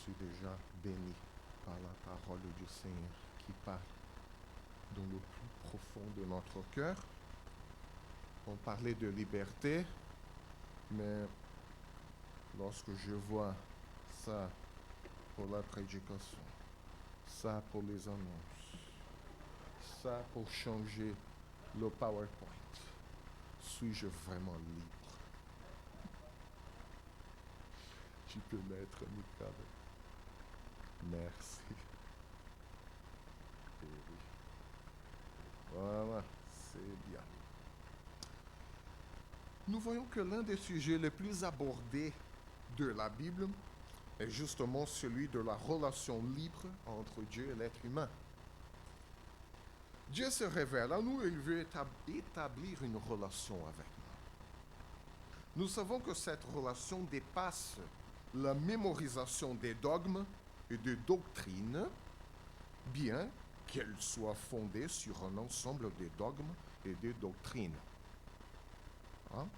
suis déjà béni par la parole du Seigneur qui parle dans le plus profond de notre cœur. On parlait de liberté, mais lorsque je vois ça pour la prédication, ça pour les annonces, ça pour changer le PowerPoint, suis-je vraiment libre? Tu peux mettre, Michael. Merci. Et oui. Voilà, c'est bien. Nous voyons que l'un des sujets les plus abordés de la Bible est justement celui de la relation libre entre Dieu et l'être humain. Dieu se révèle à nous et il veut établir une relation avec nous. Nous savons que cette relation dépasse la mémorisation des dogmes et des doctrines, bien qu'elle soit fondée sur un ensemble de dogmes et de doctrines. Hein?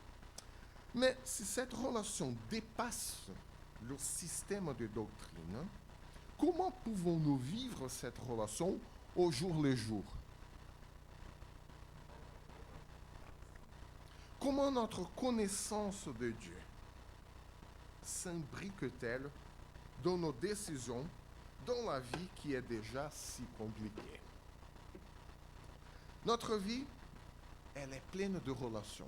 Mais si cette relation dépasse le système de doctrine, comment pouvons-nous vivre cette relation au jour le jour? Comment notre connaissance de Dieu s'imbrique-t-elle dans nos décisions, dans la vie qui est déjà si compliquée? Notre vie, elle est pleine de relations.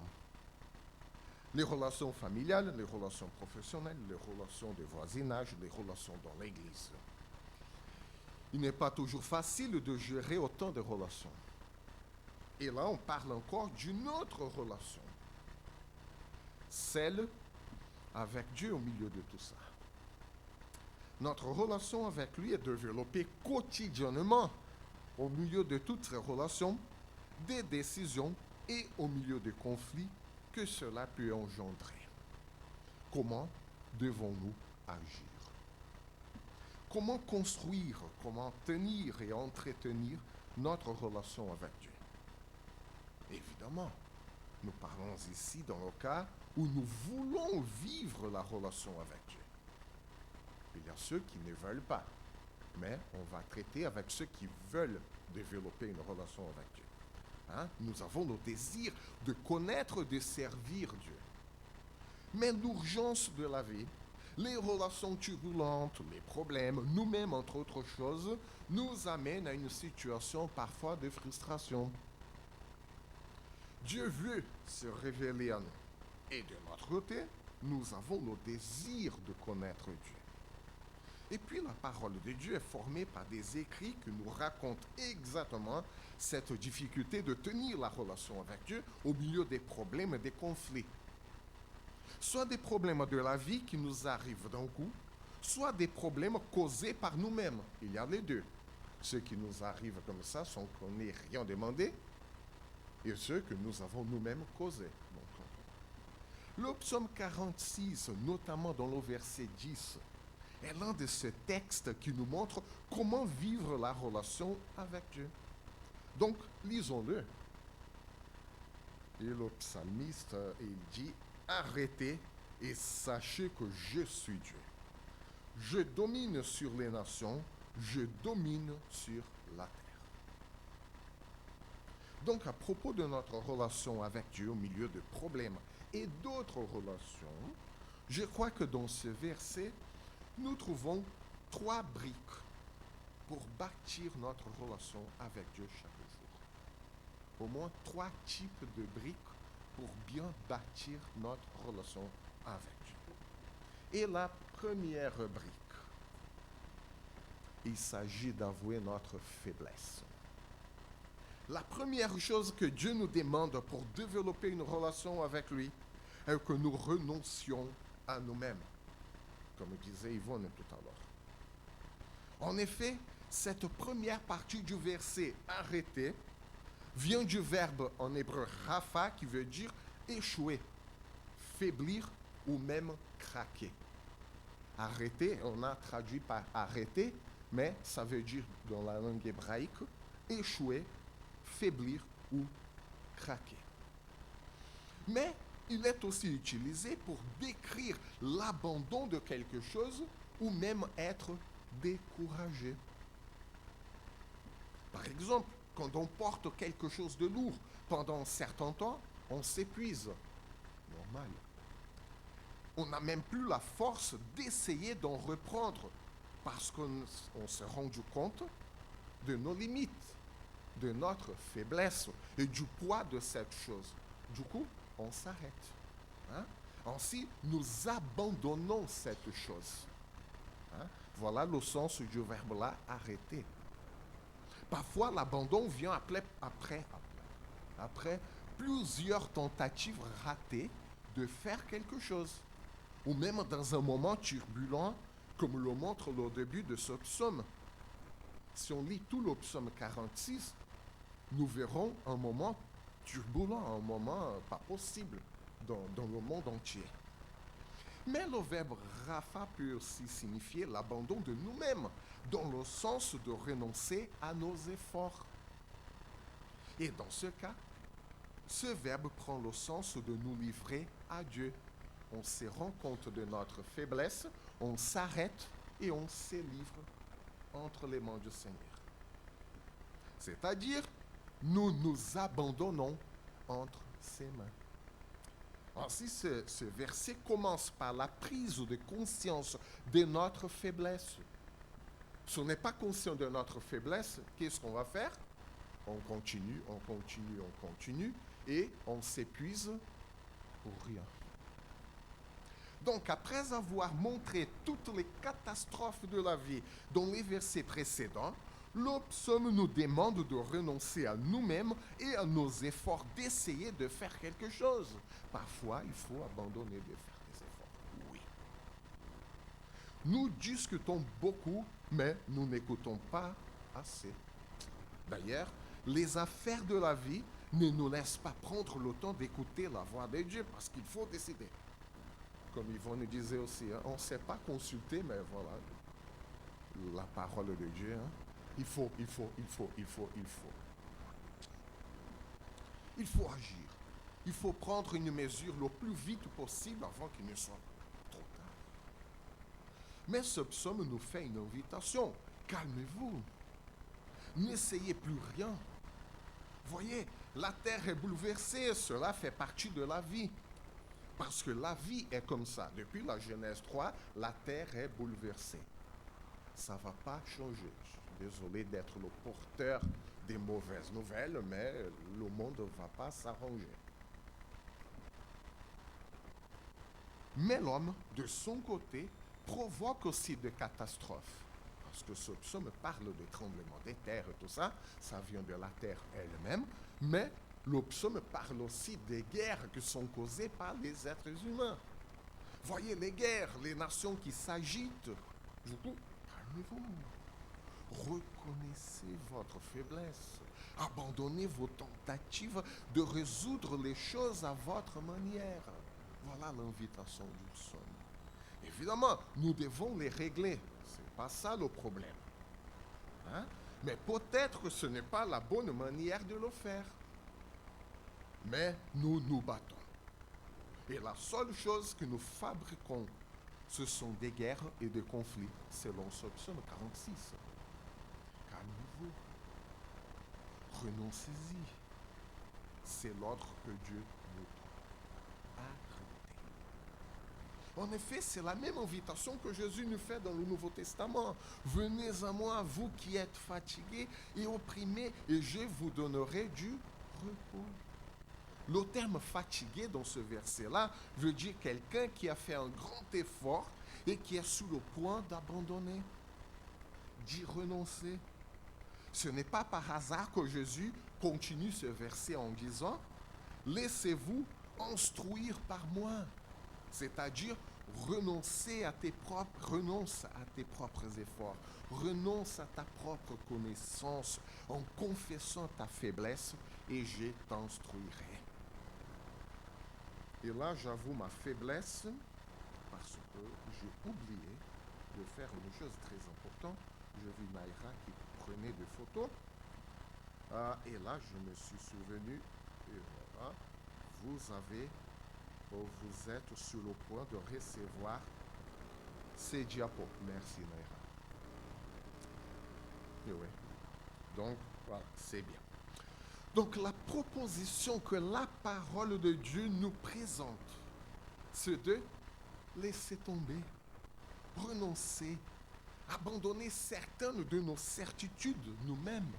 Les relations familiales, les relations professionnelles, les relations de voisinage, les relations dans l'Église. Il n'est pas toujours facile de gérer autant de relations. Et là, on parle encore d'une autre relation, celle avec Dieu au milieu de tout ça. Notre relation avec lui est développée quotidiennement au milieu de toutes ces relations, des décisions et au milieu des conflits que cela peut engendrer. Comment devons-nous agir? Comment construire, comment tenir et entretenir notre relation avec Dieu? Évidemment, nous parlons ici dans le cas où nous voulons vivre la relation avec Dieu. Il y a ceux qui ne veulent pas, mais on va traiter avec ceux qui veulent développer une relation avec Dieu. Hein? Nous avons le désir de connaître, de servir Dieu. Mais l'urgence de la vie, les relations turbulentes, les problèmes, nous-mêmes entre autres choses, nous amènent à une situation parfois de frustration. Dieu veut se révéler à nous. Et de notre côté, nous avons le désir de connaître Dieu. Et puis la parole de Dieu est formée par des écrits qui nous racontent exactement cette difficulté de tenir la relation avec Dieu au milieu des problèmes et des conflits. Soit des problèmes de la vie qui nous arrivent d'un coup, soit des problèmes causés par nous-mêmes. Il y a les deux. Ceux qui nous arrivent comme ça sans qu'on n'ait rien demandé, et ceux que nous avons nous-mêmes causés. Le psaume 46, notamment dans le verset 10, est l'un de ces textes qui nous montre comment vivre la relation avec Dieu. Donc, lisons-le. Et le psalmiste, il dit, « Arrêtez et sachez que je suis Dieu. Je domine sur les nations, je domine sur la terre. » Donc, à propos de notre relation avec Dieu au milieu de problèmes et d'autres relations, je crois que dans ce verset, nous trouvons 3 briques pour bâtir notre relation avec Dieu chaque jour. Au moins 3 types de briques pour bien bâtir notre relation avec Dieu. Et la première brique, il s'agit d'avouer notre faiblesse. La première chose que Dieu nous demande pour développer une relation avec lui est que nous renoncions à nous-mêmes, comme disait Yvonne tout à l'heure. En effet, cette première partie du verset « arrêter » vient du verbe en hébreu « rapha » qui veut dire échouer, faiblir ou même craquer. Arrêter, on a traduit par arrêter, mais ça veut dire dans la langue hébraïque échouer, faiblir ou craquer. Mais il est aussi utilisé pour décrire l'abandon de quelque chose ou même être découragé. Par exemple, quand on porte quelque chose de lourd pendant un certain temps, on s'épuise. Normal. On n'a même plus la force d'essayer d'en reprendre parce qu'on s'est rendu compte de nos limites, de notre faiblesse et du poids de cette chose. Du coup, on s'arrête. Hein? Ainsi, nous abandonnons cette chose. Hein? Voilà le sens du verbe là, arrêter. Parfois, l'abandon vient après plusieurs tentatives ratées de faire quelque chose. Ou même dans un moment turbulent, comme le montre le début de ce psaume. Si on lit tout le psaume 46, nous verrons un moment turbulent, un moment pas possible dans le monde entier. Mais le verbe rapha peut aussi signifier l'abandon de nous-mêmes, dans le sens de renoncer à nos efforts. Et dans ce cas, ce verbe prend le sens de nous livrer à Dieu. On se rend compte de notre faiblesse, on s'arrête et on se livre entre les mains du Seigneur. C'est-à-dire, nous nous abandonnons entre ses mains. Ainsi, ce verset commence par la prise de conscience de notre faiblesse. Si on n'est pas conscient de notre faiblesse, qu'est-ce qu'on va faire? On continue, et on s'épuise pour rien. Donc, après avoir montré toutes les catastrophes de la vie dans les versets précédents, le psaume nous demande de renoncer à nous-mêmes et à nos efforts d'essayer de faire quelque chose. Parfois, il faut abandonner de faire des efforts. Oui. Nous discutons beaucoup, mais nous n'écoutons pas assez. D'ailleurs, les affaires de la vie ne nous laissent pas prendre le temps d'écouter la voix de Dieu parce qu'il faut décider. Comme Yvonne nous disait aussi, hein, on ne sait pas consulter, mais voilà, la parole de Dieu. Hein. Il faut. Il faut agir. Il faut prendre une mesure le plus vite possible avant qu'il ne soit trop tard. Mais ce psaume nous fait une invitation. Calmez-vous. N'essayez plus rien. Voyez, la terre est bouleversée. Cela fait partie de la vie. Parce que la vie est comme ça. Depuis la Genèse 3, la terre est bouleversée. Ça ne va pas changer. Je suis désolé d'être le porteur des mauvaises nouvelles, mais le monde ne va pas s'arranger. Mais l'homme, de son côté, provoque aussi des catastrophes. Parce que ce psaume parle de tremblements des terres et tout ça, ça vient de la terre elle-même, mais le psaume parle aussi des guerres qui sont causées par les êtres humains. Voyez les guerres, les nations qui s'agitent. Du coup, calmez-vous. Reconnaissez votre faiblesse. Abandonnez vos tentatives de résoudre les choses à votre manière. Voilà l'invitation du psaume. Évidemment, nous devons les régler. Ce n'est pas ça le problème. Hein? Mais peut-être que ce n'est pas la bonne manière de le faire. Mais nous nous battons. Et la seule chose que nous fabriquons, ce sont des guerres et des conflits, selon ce psaume 46. Calmez-vous. Renoncez-y. C'est l'ordre que Dieu nous donne. Arrêtez. En effet, c'est la même invitation que Jésus nous fait dans le Nouveau Testament. Venez à moi, vous qui êtes fatigués et opprimés, et je vous donnerai du repos. Le terme fatigué dans ce verset-là veut dire quelqu'un qui a fait un grand effort et qui est sous le point d'abandonner, d'y renoncer. Ce n'est pas par hasard que Jésus continue ce verset en disant « Laissez-vous instruire par moi », c'est-à-dire renonce à tes propres efforts, renonce à ta propre connaissance en confessant ta faiblesse et je t'instruirai. Et là, j'avoue ma faiblesse parce que j'ai oublié de faire une chose très importante. Je vis Naïra qui prenait des photos. Et là, je me suis souvenu, et voilà, vous êtes sur le point de recevoir C'est diapo. Merci, Naira. Oui. Donc, voilà, c'est bien. Donc, la proposition que la parole de Dieu nous présente, c'est de laisser tomber, renoncer, abandonner certaines de nos certitudes nous-mêmes.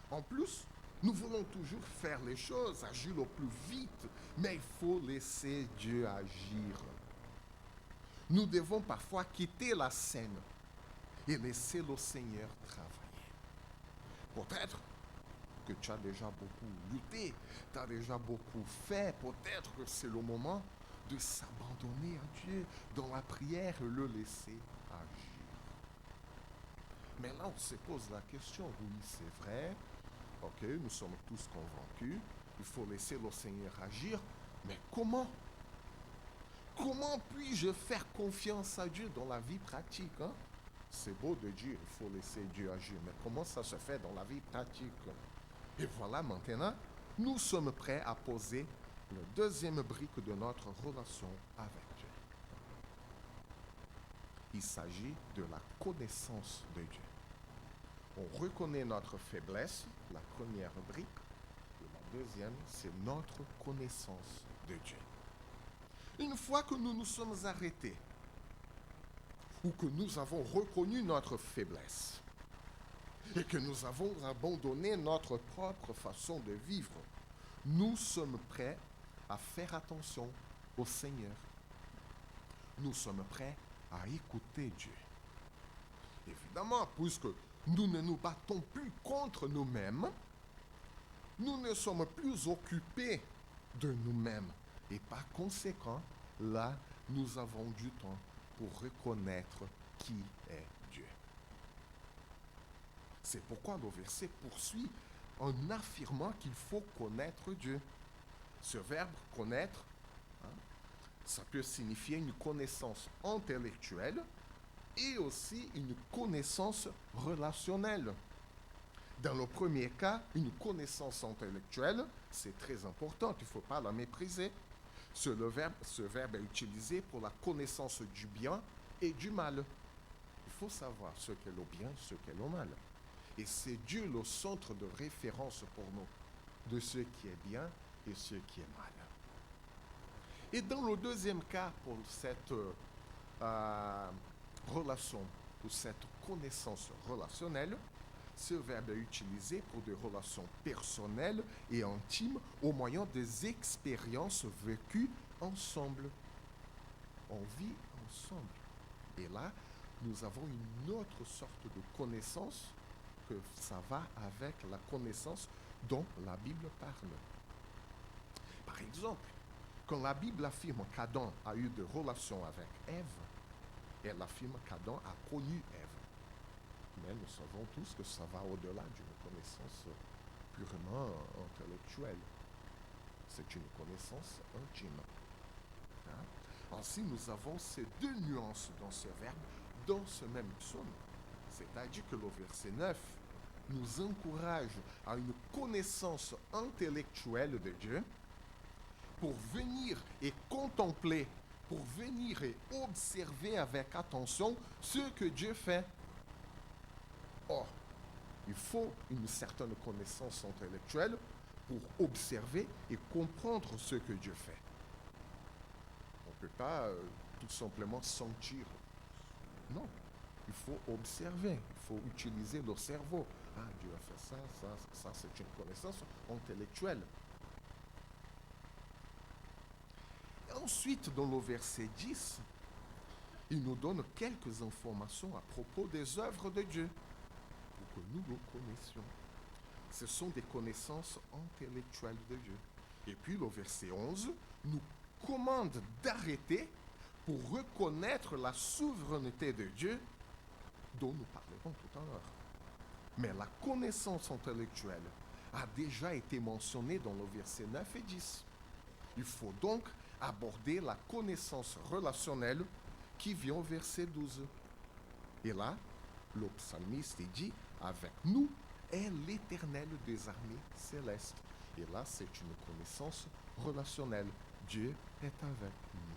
En plus, nous voulons toujours faire les choses, agir au plus vite, mais il faut laisser Dieu agir. Nous devons parfois quitter la scène et laisser le Seigneur travailler. Peut-être que tu as déjà beaucoup lutté, tu as déjà beaucoup fait, peut-être que c'est le moment de s'abandonner à Dieu dans la prière et le laisser agir. Mais là, on se pose la question, oui, c'est vrai, ok, nous sommes tous convaincus, il faut laisser le Seigneur agir, mais comment? Comment puis-je faire confiance à Dieu dans la vie pratique, hein? C'est beau de dire, il faut laisser Dieu agir, mais comment ça se fait dans la vie pratique? Et voilà, maintenant, nous sommes prêts à poser le deuxième brique de notre relation avec Dieu. Il s'agit de la connaissance de Dieu. On reconnaît notre faiblesse, la première brique, et la deuxième, c'est notre connaissance de Dieu. Une fois que nous nous sommes arrêtés, ou que nous avons reconnu notre faiblesse, et que nous avons abandonné notre propre façon de vivre, nous sommes prêts à faire attention au Seigneur. Nous sommes prêts à écouter Dieu. Évidemment, puisque nous ne nous battons plus contre nous-mêmes, nous ne sommes plus occupés de nous-mêmes. Et par conséquent, là, nous avons du temps pour reconnaître qui est Dieu. C'est pourquoi le verset poursuit en affirmant qu'il faut connaître Dieu. Ce verbe connaître, ça peut signifier une connaissance intellectuelle et aussi une connaissance relationnelle. Dans le premier cas, une connaissance intellectuelle, c'est très important, il ne faut pas la mépriser. Ce verbe est utilisé pour la connaissance du bien et du mal. Il faut savoir ce qu'est le bien, ce qu'est le mal. Et c'est Dieu le centre de référence pour nous, de ce qui est bien et ce qui est mal. Et dans le deuxième cas, pour cette relation, pour cette connaissance relationnelle, ce verbe est utilisé pour des relations personnelles et intimes au moyen des expériences vécues ensemble. On vit ensemble. Et là, nous avons une autre sorte de connaissance que ça va avec la connaissance dont la Bible parle. Par exemple, quand la Bible affirme qu'Adam a eu des relations avec Ève, elle affirme qu'Adam a connu Ève. Mais nous savons tous que ça va au-delà d'une connaissance purement intellectuelle. C'est une connaissance intime. Hein? Ainsi, nous avons ces deux nuances dans ce verbe, dans ce même psaume. C'est-à-dire que le verset 9 nous encourage à une connaissance intellectuelle de Dieu pour venir et contempler, pour venir et observer avec attention ce que Dieu fait. Or, il faut une certaine connaissance intellectuelle pour observer et comprendre ce que Dieu fait. On ne peut pas tout simplement sentir. Non, il faut observer, il faut utiliser le cerveau. Ah, Dieu a fait ça c'est une connaissance intellectuelle. Et ensuite, dans le verset 10, il nous donne quelques informations à propos des œuvres de Dieu, pour que nous le connaissions. Ce sont des connaissances intellectuelles de Dieu. Et puis le verset 11 nous commande d'arrêter pour reconnaître la souveraineté de Dieu dont nous parlerons tout à l'heure. Mais la connaissance intellectuelle a déjà été mentionnée dans le verset 9 et 10. Il faut donc aborder la connaissance relationnelle qui vient au verset 12. Et là, le psalmiste dit, avec nous est l'Éternel des armées célestes. Et là, c'est une connaissance relationnelle. Dieu est avec nous.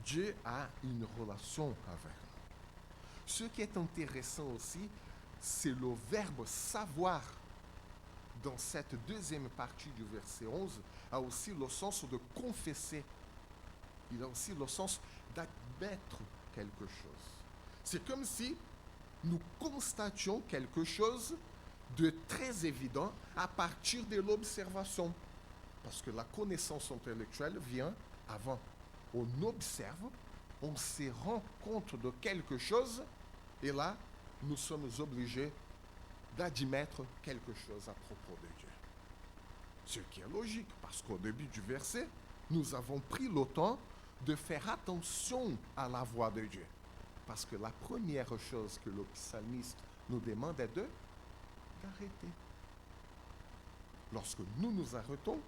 Dieu a une relation avec nous. Ce qui est intéressant aussi, c'est le verbe savoir dans cette deuxième partie du verset 11 a aussi le sens de confesser. Il a aussi le sens d'admettre quelque chose. C'est comme si nous constations quelque chose de très évident à partir de l'observation. Parce que la connaissance intellectuelle vient avant. On observe, on se rend compte de quelque chose, et là, nous sommes obligés d'admettre quelque chose à propos de Dieu. Ce qui est logique, parce qu'au début du verset, nous avons pris le temps de faire attention à la voix de Dieu. Parce que la première chose que le psalmiste nous demande est d'arrêter. Lorsque nous nous arrêtons,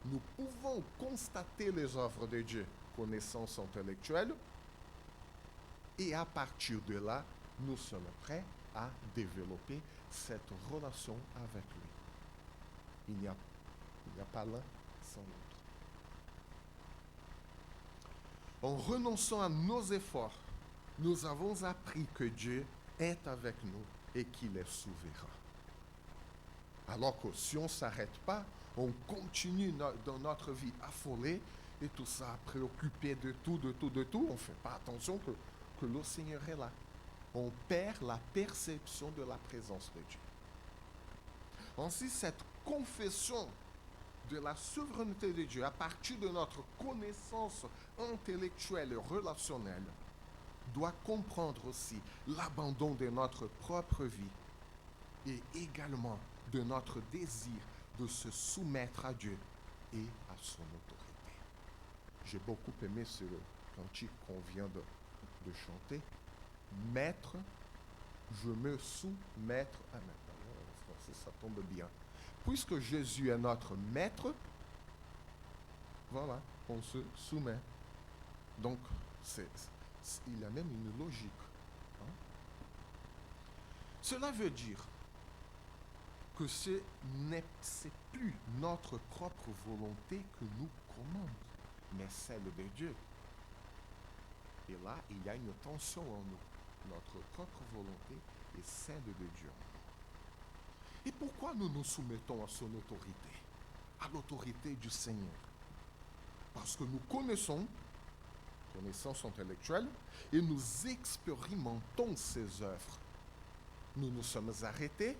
nous pouvons constater les œuvres de Dieu, connaissance intellectuelle, et à partir de là, nous sommes prêts à développer cette relation avec lui. Il n'y a pas l'un sans l'autre. En renonçant à nos efforts, nous avons appris que Dieu est avec nous et qu'il est souverain. Alors que si on ne s'arrête pas, on continue dans notre vie affolée et tout ça, préoccupé de tout, on ne fait pas attention que le Seigneur est là. On perd la perception de la présence de Dieu. Ainsi, cette confession de la souveraineté de Dieu à partir de notre connaissance intellectuelle et relationnelle doit comprendre aussi l'abandon de notre propre vie et également de notre désir de se soumettre à Dieu et à son autorité. J'ai beaucoup aimé ce cantique qu'on vient de chanter. Maître, je me soumettre à maître. En français, ça tombe bien. Puisque Jésus est notre maître, voilà, on se soumet. Donc, il y a même une logique. Hein? Cela veut dire que ce n'est plus notre propre volonté que nous commande, mais celle de Dieu. Et là, il y a une tension en nous, notre propre volonté et celle de Dieu. Et pourquoi nous nous soumettons à son autorité, à l'autorité du Seigneur? Parce que nous connaissons, connaissance intellectuelle, et nous expérimentons ses œuvres. Nous nous sommes arrêtés,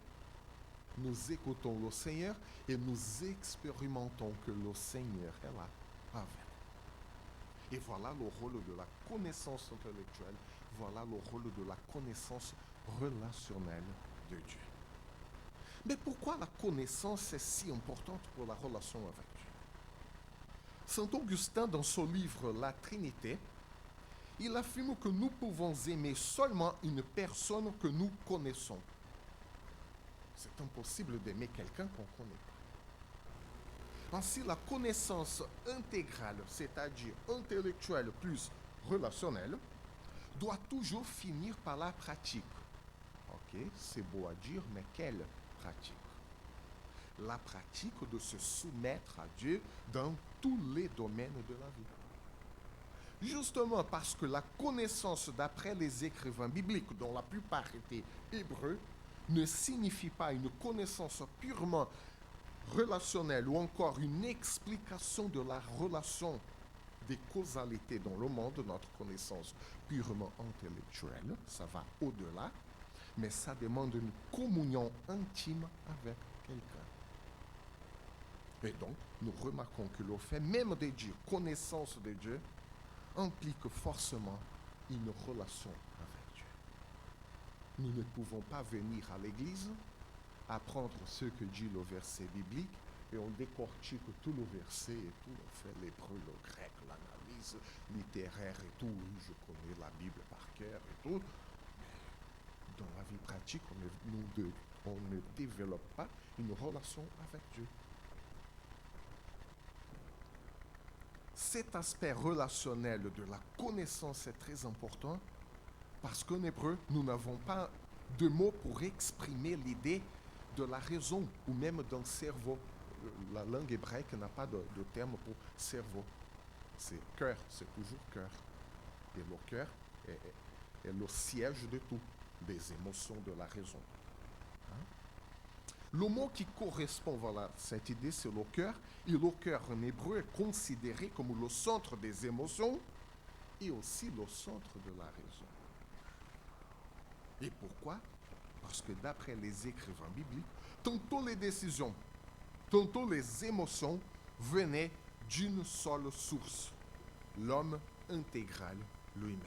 nous écoutons le Seigneur et nous expérimentons que le Seigneur est là avec nous. Et voilà le rôle de la connaissance intellectuelle, voilà le rôle de la connaissance relationnelle de Dieu. Mais pourquoi la connaissance est si importante pour la relation avec Dieu? Saint Augustin, dans son livre La Trinité, il affirme que nous pouvons aimer seulement une personne que nous connaissons. C'est impossible d'aimer quelqu'un qu'on ne connaît pas. Ainsi, la connaissance intégrale, c'est-à-dire intellectuelle plus relationnelle, doit toujours finir par la pratique. Ok, c'est beau à dire, mais quelle pratique? La pratique de se soumettre à Dieu dans tous les domaines de la vie. Justement parce que la connaissance d'après les écrivains bibliques, dont la plupart étaient hébreux, ne signifie pas une connaissance purement relationnelle ou encore une explication de la relation des causalités dans le monde, notre connaissance purement intellectuelle, ça va au-delà, mais ça demande une communion intime avec quelqu'un. Et donc, nous remarquons que le fait même de dire connaissance de Dieu implique forcément une relation avec Dieu. Nous ne pouvons pas venir à l'église, apprendre ce que dit le verset biblique, et on décortique tout le verset et tout, on fait l'hébreu, le grec, l'analyse littéraire et tout. Oui, je connais la Bible par cœur et tout. Mais dans la vie pratique, on ne développe pas une relation avec Dieu. Cet aspect relationnel de la connaissance est très important parce qu'en hébreu, nous n'avons pas de mots pour exprimer l'idée de la raison ou même d'un cerveau. La langue hébraïque n'a pas de terme pour cerveau. C'est cœur, c'est toujours cœur. Et le cœur est le siège de tout, des émotions, de la raison. Hein? Le mot qui correspond à cette idée, c'est le cœur. Et le cœur en hébreu est considéré comme le centre des émotions et aussi le centre de la raison. Et pourquoi? Parce que d'après les écrivains bibliques, tantôt les décisions, tantôt les émotions venaient d'une seule source, l'homme intégral lui-même.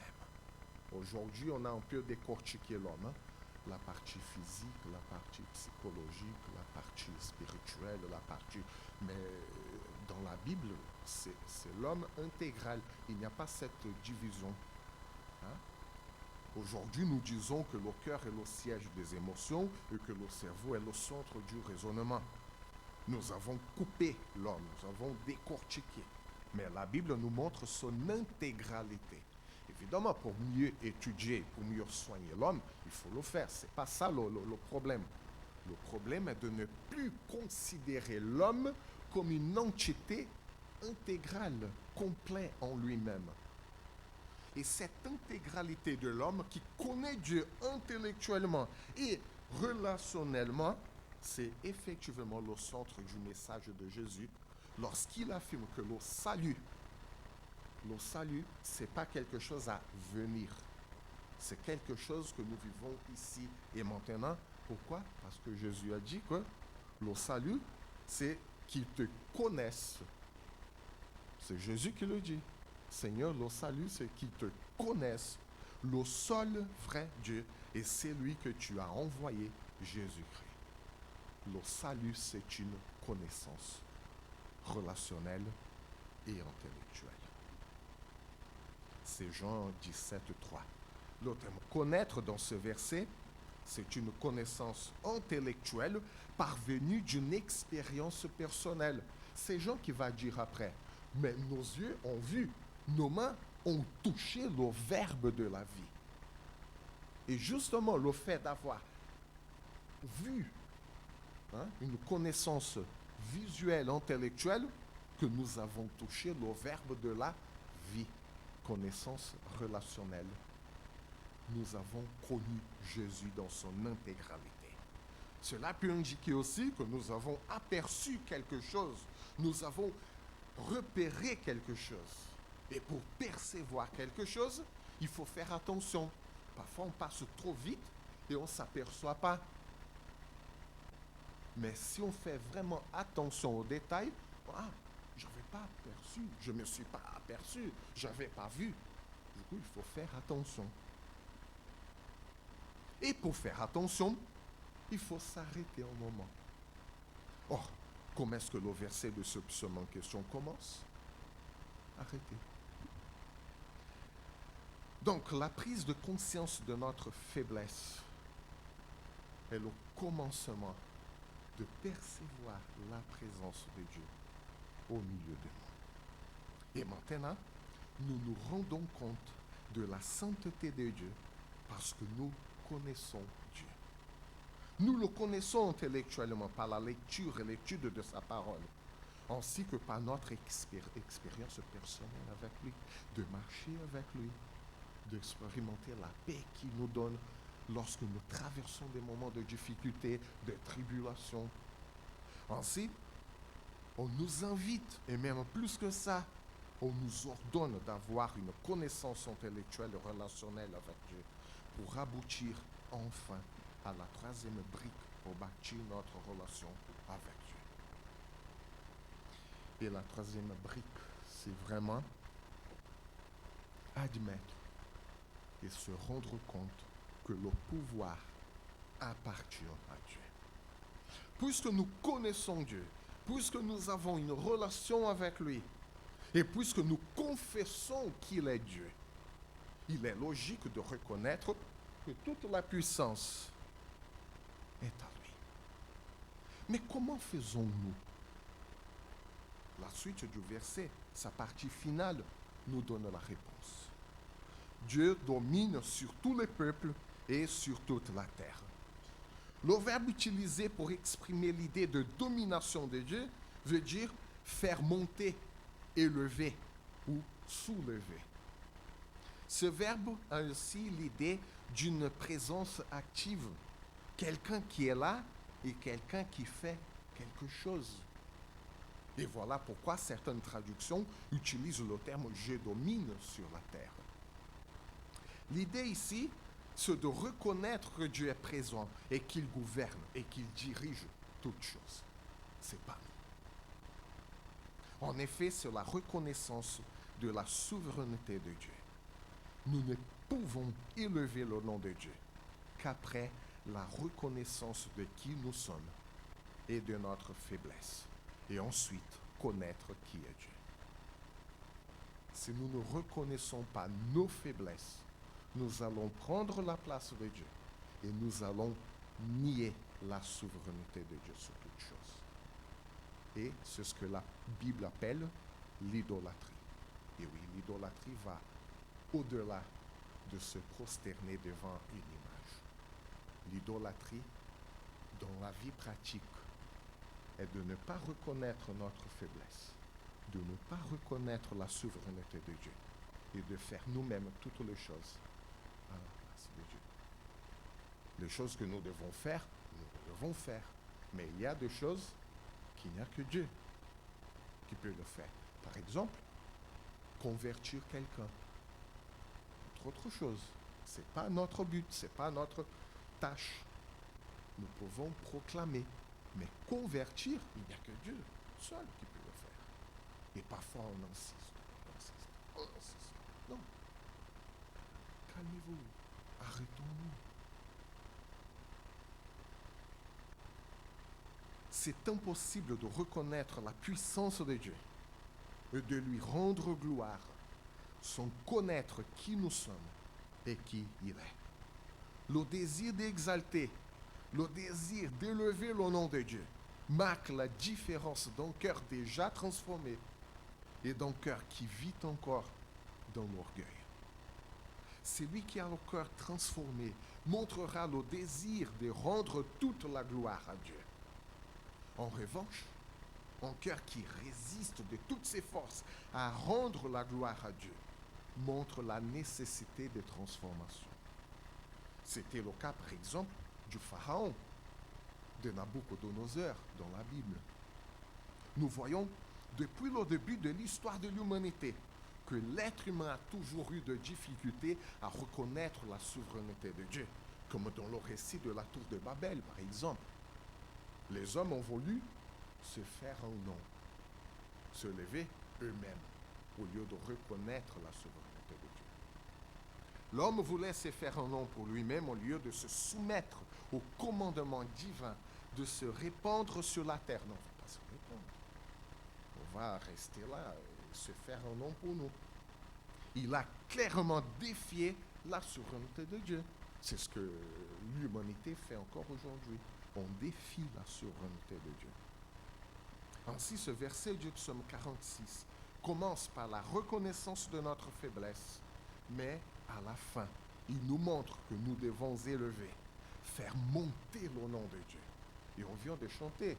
Aujourd'hui, on a un peu décortiqué l'homme, hein? La partie physique, la partie psychologique, la partie spirituelle, la partie... Mais dans la Bible, c'est l'homme intégral. Il n'y a pas cette division. Hein? Aujourd'hui, nous disons que le cœur est le siège des émotions et que le cerveau est le centre du raisonnement. Nous avons coupé l'homme, nous avons décortiqué. Mais la Bible nous montre son intégralité. Évidemment, pour mieux étudier, pour mieux soigner l'homme, il faut le faire. Ce n'est pas ça le problème. Le problème est de ne plus considérer l'homme comme une entité intégrale, complète en lui-même. Et cette intégralité de l'homme qui connaît Dieu intellectuellement et relationnellement, c'est effectivement le centre du message de Jésus lorsqu'il affirme que le salut, ce n'est pas quelque chose à venir. C'est quelque chose que nous vivons ici et maintenant. Pourquoi? Parce que Jésus a dit que le salut, c'est qu'ils te connaissent. C'est Jésus qui le dit. Seigneur, le salut, c'est qu'ils te connaissent, le seul vrai Dieu, et c'est lui que tu as envoyé, Jésus-Christ. Le salut, c'est une connaissance relationnelle et intellectuelle. C'est Jean 17,3. Le terme connaître dans ce verset, c'est une connaissance intellectuelle parvenue d'une expérience personnelle. C'est Jean qui va dire après, mais nos yeux ont vu, nos mains ont touché le verbe de la vie. Et justement, le fait d'avoir vu une connaissance visuelle, intellectuelle, que nous avons touché le verbe de la vie, connaissance relationnelle. Nous avons connu Jésus dans son intégralité. Cela peut indiquer aussi que nous avons aperçu quelque chose, nous avons repéré quelque chose. Et pour percevoir quelque chose, il faut faire attention. Parfois, on passe trop vite et on ne s'aperçoit pas. Mais si on fait vraiment attention aux détails, je n'avais pas aperçu, je ne me suis pas aperçu, je n'avais pas vu. Du coup, il faut faire attention. Et pour faire attention, il faut s'arrêter un moment. Or, comment est-ce que le verset de ce psaume en question commence? Arrêtez. Donc, la prise de conscience de notre faiblesse est le commencement de percevoir la présence de Dieu au milieu de nous. Et maintenant, nous nous rendons compte de la sainteté de Dieu parce que nous connaissons Dieu. Nous le connaissons intellectuellement par la lecture et l'étude de sa parole, ainsi que par notre expérience personnelle avec lui, de marcher avec lui, d'expérimenter la paix qu'il nous donne lorsque nous traversons des moments de difficulté, de tribulation. Ainsi, on nous invite, et même plus que ça, on nous ordonne d'avoir une connaissance intellectuelle et relationnelle avec Dieu pour aboutir enfin à la troisième brique pour bâtir notre relation avec Dieu. Et la troisième brique, c'est vraiment admettre et se rendre compte que le pouvoir appartient à Dieu. Puisque nous connaissons Dieu, puisque nous avons une relation avec lui, et puisque nous confessons qu'il est Dieu, il est logique de reconnaître que toute la puissance est à lui. Mais comment faisons-nous? La suite du verset, sa partie finale, nous donne la réponse. Dieu domine sur tous les peuples et sur toute la terre. Le verbe utilisé pour exprimer l'idée de domination de Dieu veut dire faire monter, élever ou soulever. Ce verbe a aussi l'idée d'une présence active, quelqu'un qui est là et quelqu'un qui fait quelque chose. Et voilà pourquoi certaines traductions utilisent le terme « je domine sur la terre ». L'idée ici, c'est de reconnaître que Dieu est présent et qu'il gouverne et qu'il dirige toutes choses. C'est pas nous. En effet, c'est la reconnaissance de la souveraineté de Dieu. Nous ne pouvons élever le nom de Dieu qu'après la reconnaissance de qui nous sommes et de notre faiblesse, et ensuite connaître qui est Dieu. Si nous ne reconnaissons pas nos faiblesses, nous allons prendre la place de Dieu et nous allons nier la souveraineté de Dieu sur toutes choses. Et c'est ce que la Bible appelle l'idolâtrie. Et oui, l'idolâtrie va au-delà de se prosterner devant une image. L'idolâtrie, dans la vie pratique, est de ne pas reconnaître notre faiblesse, de ne pas reconnaître la souveraineté de Dieu et de faire nous-mêmes toutes les choses à la place de Dieu. Les choses que nous devons faire, nous devons faire. Mais il y a des choses qu'il n'y a que Dieu qui peut le faire. Par exemple, convertir quelqu'un. Autre chose. Ce n'est pas notre but, ce n'est pas notre tâche. Nous pouvons proclamer, mais convertir, il n'y a que Dieu seul qui peut le faire. Et parfois on insiste. Non. Calmez-vous. Arrêtons-nous. C'est impossible de reconnaître la puissance de Dieu et de lui rendre gloire sans connaître qui nous sommes et qui il est. Le désir d'exalter, le désir d'élever le nom de Dieu marque la différence d'un cœur déjà transformé et d'un cœur qui vit encore dans l'orgueil. Celui qui a le cœur transformé montrera le désir de rendre toute la gloire à Dieu. En revanche, un cœur qui résiste de toutes ses forces à rendre la gloire à Dieu montre la nécessité de transformation. C'était le cas, par exemple, du Pharaon, de Nabuchodonosor dans la Bible. Nous voyons, depuis le début de l'histoire de l'humanité, que l'être humain a toujours eu de difficultés à reconnaître la souveraineté de Dieu, comme dans le récit de la tour de Babel, par exemple. Les hommes ont voulu se faire un nom, se lever eux-mêmes, au lieu de reconnaître la souveraineté de Dieu. L'homme voulait se faire un nom pour lui-même au lieu de se soumettre au commandement divin de se répandre sur la terre. Non, on ne va pas se répandre. On va rester là et se faire un nom pour nous. Il a clairement défié la souveraineté de Dieu. C'est ce que l'humanité fait encore aujourd'hui. On défie la souveraineté de Dieu. Ainsi, ce verset du psaume 46 commence par la reconnaissance de notre faiblesse, mais à la fin, il nous montre que nous devons élever, faire monter le nom de Dieu. Et on vient de chanter.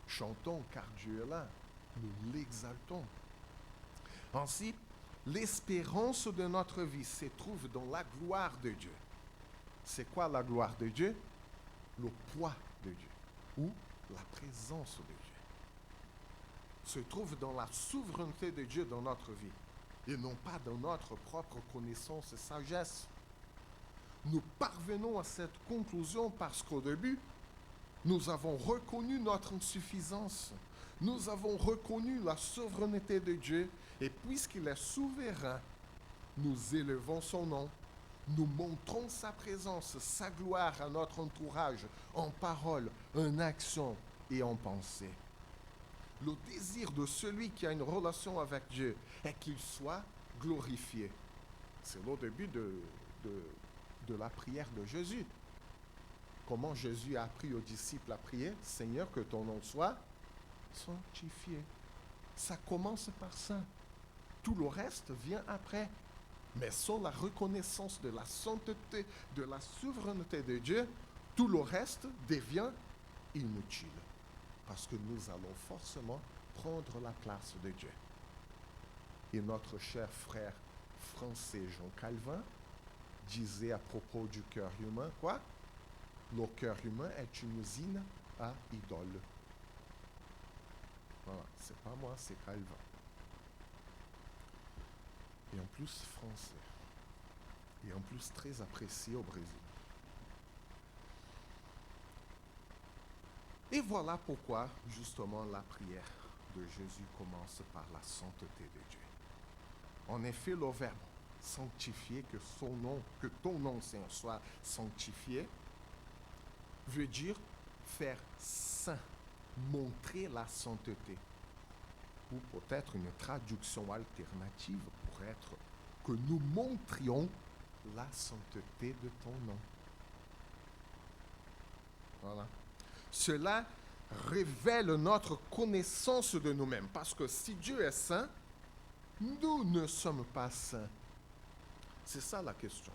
Chantons car Dieu est là. Nous l'exaltons. Ainsi, l'espérance de notre vie se trouve dans la gloire de Dieu. C'est quoi la gloire de Dieu? Le poids de Dieu ou la présence de Dieu se trouve dans la souveraineté de Dieu dans notre vie et non pas dans notre propre connaissance et sagesse. Nous parvenons à cette conclusion parce qu'au début, nous avons reconnu notre insuffisance. Nous avons reconnu la souveraineté de Dieu et puisqu'il est souverain, nous élevons son nom. Nous montrons sa présence, sa gloire à notre entourage, en parole, en action et en pensée. Le désir de celui qui a une relation avec Dieu est qu'il soit glorifié. C'est le début de la prière de Jésus. Comment Jésus a appris aux disciples à prier? Seigneur, que ton nom soit sanctifié. Ça commence par ça. Tout le reste vient après. Mais sans la reconnaissance de la sainteté, de la souveraineté de Dieu, tout le reste devient inutile. Parce que nous allons forcément prendre la place de Dieu. Et notre cher frère français Jean Calvin disait à propos du cœur humain, quoi? Le cœur humain est une usine à idoles. Voilà, c'est pas moi, c'est Calvin. Et en plus français. Et en plus très apprécié au Brésil. Et voilà pourquoi, justement, la prière de Jésus commence par la sainteté de Dieu. En effet, le verbe sanctifier, que ton nom Seigneur soit sanctifié, veut dire faire saint, montrer la sainteté. Ou peut-être une traduction alternative pourrait être que nous montrions la sainteté de ton nom. Voilà. Cela révèle notre connaissance de nous-mêmes, parce que si Dieu est saint, nous ne sommes pas saints. C'est ça la question.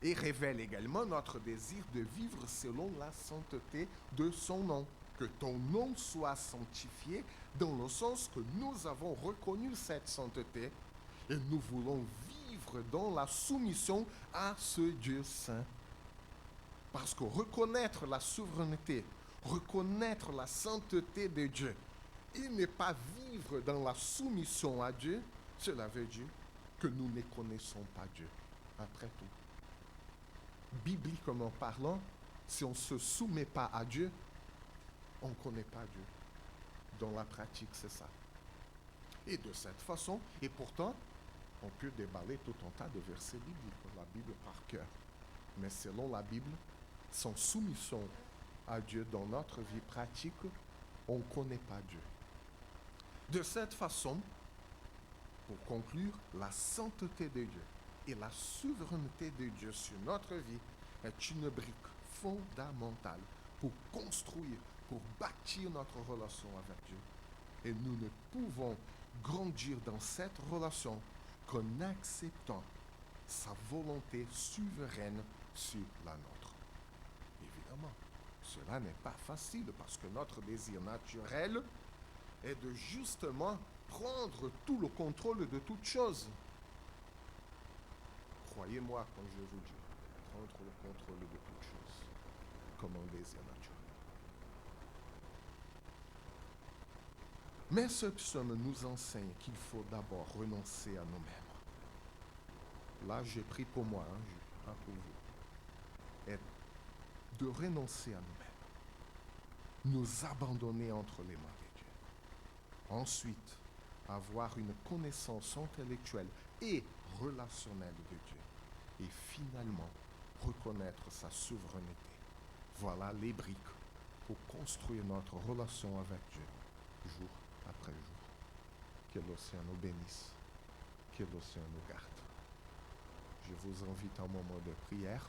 Et révèle également notre désir de vivre selon la sainteté de son nom. Que ton nom soit sanctifié dans le sens que nous avons reconnu cette sainteté et nous voulons vivre dans la soumission à ce Dieu saint. Parce que reconnaître la souveraineté, reconnaître la sainteté de Dieu et ne pas vivre dans la soumission à Dieu, cela veut dire que nous ne connaissons pas Dieu, après tout. Bibliquement parlant, si on ne se soumet pas à Dieu, on ne connaît pas Dieu. Dans la pratique, c'est ça. Et de cette façon, et pourtant, on peut déballer tout un tas de versets bibliques, la Bible par cœur. Mais selon la Bible, sans soumission à Dieu dans notre vie pratique, on ne connaît pas Dieu. De cette façon, pour conclure, la sainteté de Dieu et la souveraineté de Dieu sur notre vie est une brique fondamentale pour construire, pour bâtir notre relation avec Dieu. Et nous ne pouvons grandir dans cette relation qu'en acceptant sa volonté souveraine sur la nôtre. Évidemment, cela n'est pas facile parce que notre désir naturel est de justement prendre tout le contrôle de toutes choses. Croyez-moi quand je vous dis, prendre le contrôle de toutes choses, comme un désir naturel. Mais ce psaume nous enseigne qu'il faut d'abord renoncer à nous-mêmes. Là, j'ai pris pour moi, pas pour vous. Et de renoncer à nous-mêmes. Nous abandonner entre les mains de Dieu. Ensuite, avoir une connaissance intellectuelle et relationnelle de Dieu. Et finalement, reconnaître sa souveraineté. Voilà les briques pour construire notre relation avec Dieu, jour après jour. Que l'océan nous bénisse, que l'océan nous garde. Je vous invite à un moment de prière.